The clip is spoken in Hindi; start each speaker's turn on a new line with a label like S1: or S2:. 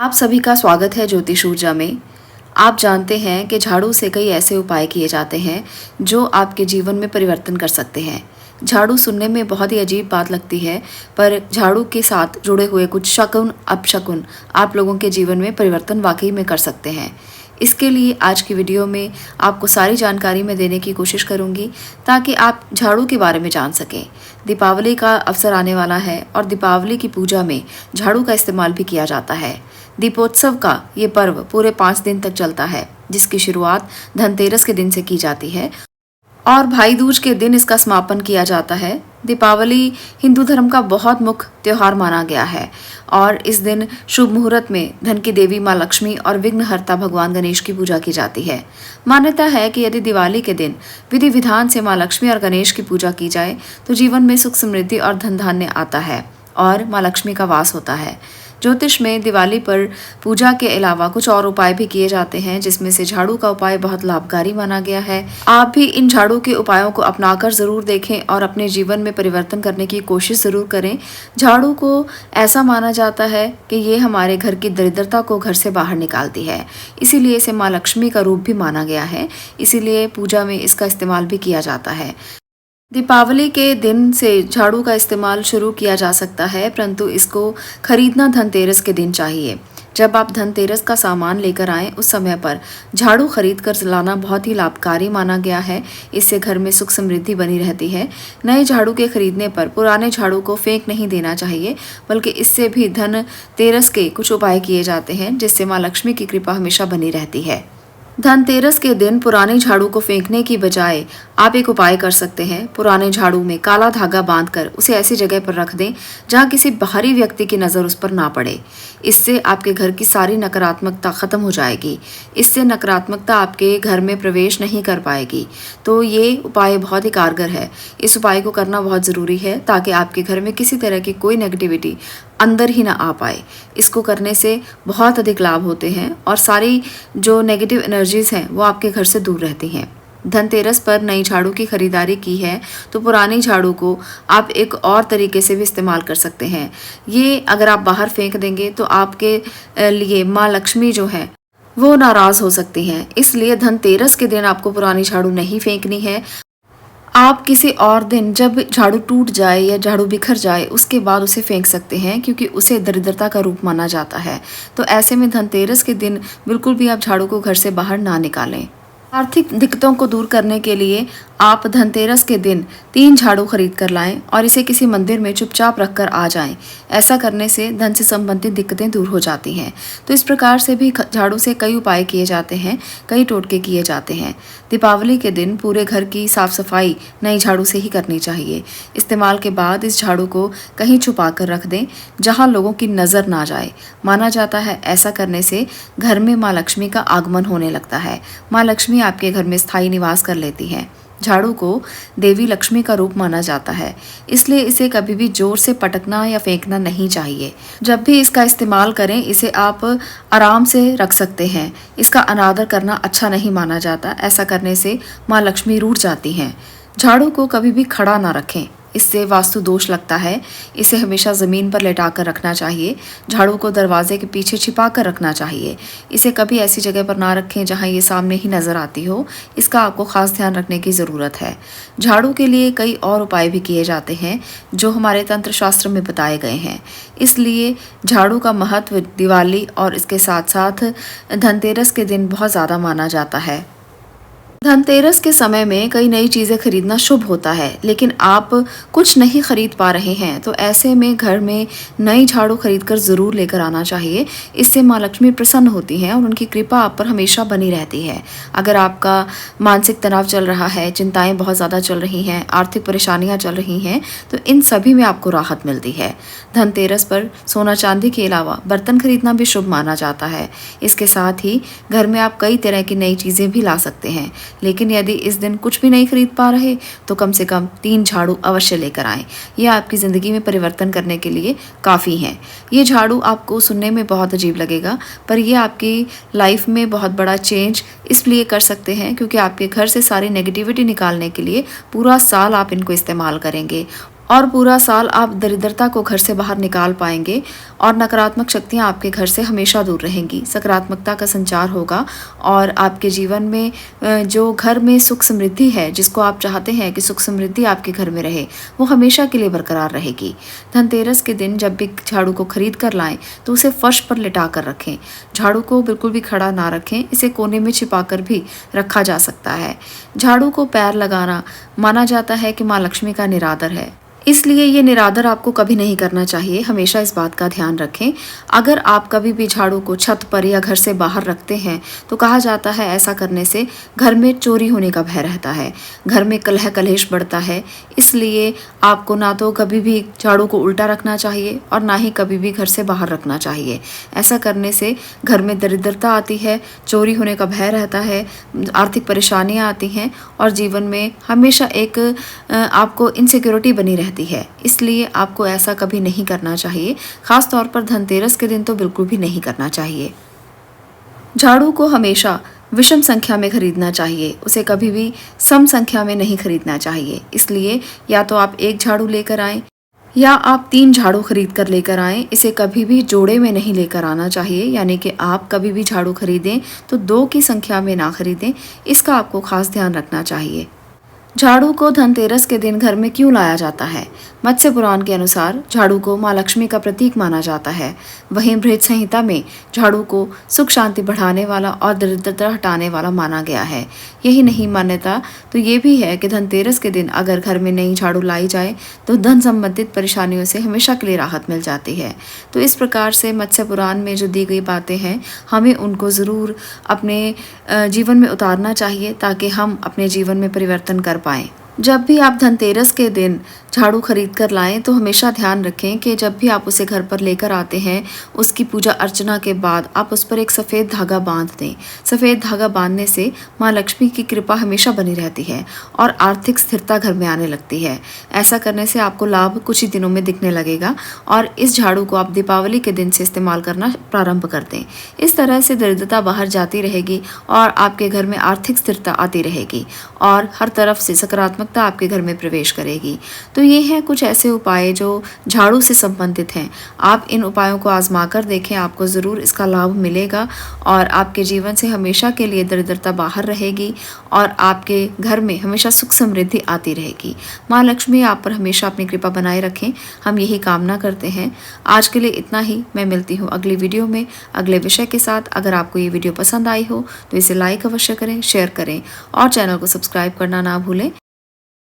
S1: आप सभी का स्वागत है ज्योतिष ऊर्जा में। आप जानते हैं कि झाड़ू से कई ऐसे उपाय किए जाते हैं जो आपके जीवन में परिवर्तन कर सकते हैं। झाड़ू सुनने में बहुत ही अजीब बात लगती है, पर झाड़ू के साथ जुड़े हुए कुछ शकुन अपशकुन आप लोगों के जीवन में परिवर्तन वाकई में कर सकते हैं। इसके लिए आज की वीडियो में आपको सारी जानकारी मैं देने की कोशिश करूंगी ताकि आप झाड़ू के बारे में जान सकें। दीपावली का अवसर आने वाला है और दीपावली की पूजा में झाड़ू का इस्तेमाल भी किया जाता है। दीपोत्सव का ये पर्व पूरे 5 दिन तक चलता है, जिसकी शुरुआत धनतेरस के दिन से की जाती है और भाई दूज के दिन इसका समापन किया जाता है। दीपावली हिंदू धर्म का बहुत मुख्य त्योहार माना गया है और इस दिन शुभ मुहूर्त में धन की देवी माँ लक्ष्मी और विघ्नहर्ता भगवान गणेश की पूजा की जाती है। मान्यता है कि यदि दिवाली के दिन विधि विधान से माँ लक्ष्मी और गणेश की पूजा की जाए तो जीवन में सुख समृद्धि और धन धान्य आता है और माँ लक्ष्मी का वास होता है। ज्योतिष में दिवाली पर पूजा के अलावा कुछ और उपाय भी किए जाते हैं, जिसमें से झाड़ू का उपाय बहुत लाभकारी माना गया है। आप भी इन झाड़ू के उपायों को अपनाकर जरूर देखें और अपने जीवन में परिवर्तन करने की कोशिश जरूर करें। झाड़ू को ऐसा माना जाता है कि ये हमारे घर की दरिद्रता को घर से बाहर निकालती है, इसीलिए इसे माँ लक्ष्मी का रूप भी माना गया है। इसीलिए पूजा में इसका इस्तेमाल भी किया जाता है। दीपावली के दिन से झाड़ू का इस्तेमाल शुरू किया जा सकता है, परंतु इसको खरीदना धनतेरस के दिन चाहिए। जब आप धनतेरस का सामान लेकर आएं, उस समय पर झाड़ू खरीद कर लाना बहुत ही लाभकारी माना गया है। इससे घर में सुख समृद्धि बनी रहती है। नए झाड़ू के खरीदने पर पुराने झाड़ू को फेंक नहीं देना चाहिए, बल्कि इससे भी धनतेरस के कुछ उपाय किए जाते हैं, जिससे माँ लक्ष्मी की कृपा हमेशा बनी रहती है। धनतेरस के दिन पुराने झाड़ू को फेंकने की बजाय आप एक उपाय कर सकते हैं। पुराने झाड़ू में काला धागा बांधकर उसे ऐसी जगह पर रख दें जहां किसी बाहरी व्यक्ति की नज़र उस पर ना पड़े। इससे आपके घर की सारी नकारात्मकता खत्म हो जाएगी। इससे नकारात्मकता आपके घर में प्रवेश नहीं कर पाएगी। तो ये उपाय बहुत ही कारगर है। इस उपाय को करना बहुत ज़रूरी है ताकि आपके घर में किसी तरह की कोई नेगेटिविटी अंदर ही ना आ पाए। इसको करने से बहुत अधिक लाभ होते हैं और सारी जो नेगेटिव एनर्जीज हैं वो आपके घर से दूर रहती हैं। धनतेरस पर नई झाड़ू की खरीदारी की है तो पुरानी झाड़ू को आप एक और तरीके से भी इस्तेमाल कर सकते हैं। ये अगर आप बाहर फेंक देंगे तो आपके लिए माँ लक्ष्मी जो है वो नाराज हो सकती हैं। इसलिए धनतेरस के दिन आपको पुरानी झाड़ू नहीं फेंकनी है। आप किसी और दिन जब झाड़ू टूट जाए या झाड़ू बिखर जाए उसके बाद उसे फेंक सकते हैं, क्योंकि उसे दरिद्रता का रूप माना जाता है। तो ऐसे में धनतेरस के दिन बिल्कुल भी आप झाड़ू को घर से बाहर ना निकालें। आर्थिक दिक्कतों को दूर करने के लिए आप धनतेरस के दिन 3 झाड़ू खरीद कर लाएं और इसे किसी मंदिर में चुपचाप रखकर आ जाएं। ऐसा करने से धन से संबंधित दिक्कतें दूर हो जाती हैं। तो इस प्रकार से भी झाड़ू से कई उपाय किए जाते हैं, कई टोटके किए जाते हैं। दीपावली के दिन पूरे घर की साफ सफाई नई झाड़ू से ही करनी चाहिए। इस्तेमाल के बाद इस झाड़ू को कहीं छुपा कर रख दें जहाँ लोगों की नज़र ना जाए। माना जाता है ऐसा करने से घर में माँ लक्ष्मी का आगमन होने लगता है। माँ लक्ष्मी आपके घर में स्थायी निवास कर लेती हैं। झाड़ू को देवी लक्ष्मी का रूप माना जाता है, इसलिए इसे कभी भी जोर से पटकना या फेंकना नहीं चाहिए। जब भी इसका इस्तेमाल करें, इसे आप आराम से रख सकते हैं। इसका अनादर करना अच्छा नहीं माना जाता। ऐसा करने से माँ लक्ष्मी रूठ जाती हैं। झाड़ू को कभी भी खड़ा ना रखें, इससे वास्तु दोष लगता है। इसे हमेशा ज़मीन पर लेटा कर रखना चाहिए। झाड़ू को दरवाजे के पीछे छिपा कर रखना चाहिए। इसे कभी ऐसी जगह पर ना रखें जहां ये सामने ही नज़र आती हो। इसका आपको खास ध्यान रखने की ज़रूरत है। झाड़ू के लिए कई और उपाय भी किए जाते हैं जो हमारे तंत्र शास्त्र में बताए गए हैं। इसलिए झाड़ू का महत्व दिवाली और इसके साथ साथ धनतेरस के दिन बहुत ज़्यादा माना जाता है। धनतेरस के समय में कई नई चीज़ें खरीदना शुभ होता है, लेकिन आप कुछ नहीं खरीद पा रहे हैं तो ऐसे में घर में नई झाड़ू खरीदकर ज़रूर लेकर आना चाहिए। इससे माँ लक्ष्मी प्रसन्न होती हैं और उनकी कृपा आप पर हमेशा बनी रहती है। अगर आपका मानसिक तनाव चल रहा है, चिंताएं बहुत ज़्यादा चल रही हैं, आर्थिक परेशानियाँ चल रही हैं, तो इन सभी में आपको राहत मिलती है। धनतेरस पर सोना चांदी के अलावा बर्तन खरीदना भी शुभ माना जाता है। इसके साथ ही घर में आप कई तरह की नई चीज़ें भी ला सकते हैं। लेकिन यदि इस दिन कुछ भी नहीं खरीद पा रहे तो कम से कम 3 झाड़ू अवश्य लेकर आएं। ये आपकी ज़िंदगी में परिवर्तन करने के लिए काफ़ी हैं। ये झाड़ू आपको सुनने में बहुत अजीब लगेगा, पर ये आपकी लाइफ में बहुत बड़ा चेंज इसलिए कर सकते हैं क्योंकि आपके घर से सारी नेगेटिविटी निकालने के लिए पूरा साल आप इनको इस्तेमाल करेंगे और पूरा साल आप दरिद्रता को घर से बाहर निकाल पाएंगे और नकारात्मक शक्तियाँ आपके घर से हमेशा दूर रहेंगी। सकारात्मकता का संचार होगा और आपके जीवन में जो घर में सुख समृद्धि है, जिसको आप चाहते हैं कि सुख समृद्धि आपके घर में रहे, वो हमेशा के लिए बरकरार रहेगी। धनतेरस के दिन जब भी झाड़ू को खरीद कर लाएं तो उसे फर्श पर लिटा कर रखें। झाड़ू को बिल्कुल भी खड़ा ना रखें, इसे कोने में छिपा कर भी रखा जा सकता है। झाड़ू को पैर लगाना माना जाता है कि माँ लक्ष्मी का निरादर है, इसलिए ये निरादर आपको कभी नहीं करना चाहिए। हमेशा इस बात का ध्यान रखें। अगर आप कभी भी झाड़ू को छत पर या घर से बाहर रखते हैं तो कहा जाता है ऐसा करने से घर में चोरी होने का भय रहता है, घर में कलह कलेश बढ़ता है। इसलिए आपको ना तो कभी भी झाड़ू को उल्टा रखना चाहिए और ना ही कभी भी घर से बाहर रखना चाहिए। ऐसा करने से घर में दरिद्रता आती है, चोरी होने का भय रहता है, आर्थिक परेशानियाँ आती हैं और जीवन में हमेशा एक आपको इनसिक्योरिटी बनी रहती है। इसलिए आपको ऐसा कभी नहीं करना चाहिए। खास तौर पर धनतेरस के दिन तो बिल्कुल भी नहीं करना चाहिए। झाड़ू को हमेशा विषम संख्या में खरीदना चाहिए, उसे कभी भी सम संख्या में नहीं खरीदना चाहिए। इसलिए या तो आप एक झाड़ू लेकर आएं या आप 3 झाड़ू खरीद कर लेकर आएं। इसे कभी भी जोड़े में नहीं लेकर आना चाहिए, यानी कि आप कभी भी झाड़ू खरीदें तो 2 की संख्या में ना खरीदें। इसका आपको खास ध्यान रखना चाहिए। झाड़ू को धनतेरस के दिन घर में क्यों लाया जाता है? मत्स्य पुराण के अनुसार झाड़ू को माँ लक्ष्मी का प्रतीक माना जाता है। वहीं बृहत संहिता में झाड़ू को सुख शांति बढ़ाने वाला और दरिद्रता हटाने वाला माना गया है। यही नहीं मान्यता तो ये भी है कि धनतेरस के दिन अगर घर में नई झाड़ू लाई जाए तो धन संबंधित परेशानियों से हमेशा के लिए राहत मिल जाती है। तो इस प्रकार से मत्स्य पुराण में जो दी गई बातें हैं, हमें उनको ज़रूर अपने जीवन में उतारना चाहिए ताकि हम अपने जीवन में परिवर्तन कर पाएँ। जब भी आप धनतेरस के दिन झाड़ू खरीद कर लाएं तो हमेशा ध्यान रखें कि जब भी आप उसे घर पर लेकर आते हैं, उसकी पूजा अर्चना के बाद आप उस पर एक सफ़ेद धागा बांध दें। सफ़ेद धागा बांधने से माँ लक्ष्मी की कृपा हमेशा बनी रहती है और आर्थिक स्थिरता घर में आने लगती है। ऐसा करने से आपको लाभ कुछ ही दिनों में दिखने लगेगा और इस झाड़ू को आप दीपावली के दिन से इस्तेमाल करना प्रारंभ कर दें। इस तरह से दरिद्रता बाहर जाती रहेगी और आपके घर में आर्थिक स्थिरता आती रहेगी और हर तरफ से सकारात्मकता आपके घर में प्रवेश करेगी। तो ये हैं कुछ ऐसे उपाय जो झाड़ू से संबंधित हैं। आप इन उपायों को आजमा कर देखें, आपको ज़रूर इसका लाभ मिलेगा और आपके जीवन से हमेशा के लिए दरिद्रता बाहर रहेगी और आपके घर में हमेशा सुख समृद्धि आती रहेगी। माँ लक्ष्मी आप पर हमेशा अपनी कृपा बनाए रखें, हम यही कामना करते हैं। आज के लिए इतना ही। मैं मिलती हूँ अगली वीडियो में अगले विषय के साथ। अगर आपको ये वीडियो पसंद आई हो तो इसे लाइक अवश्य करें, शेयर करें और चैनल को सब्सक्राइब करना ना भूलें।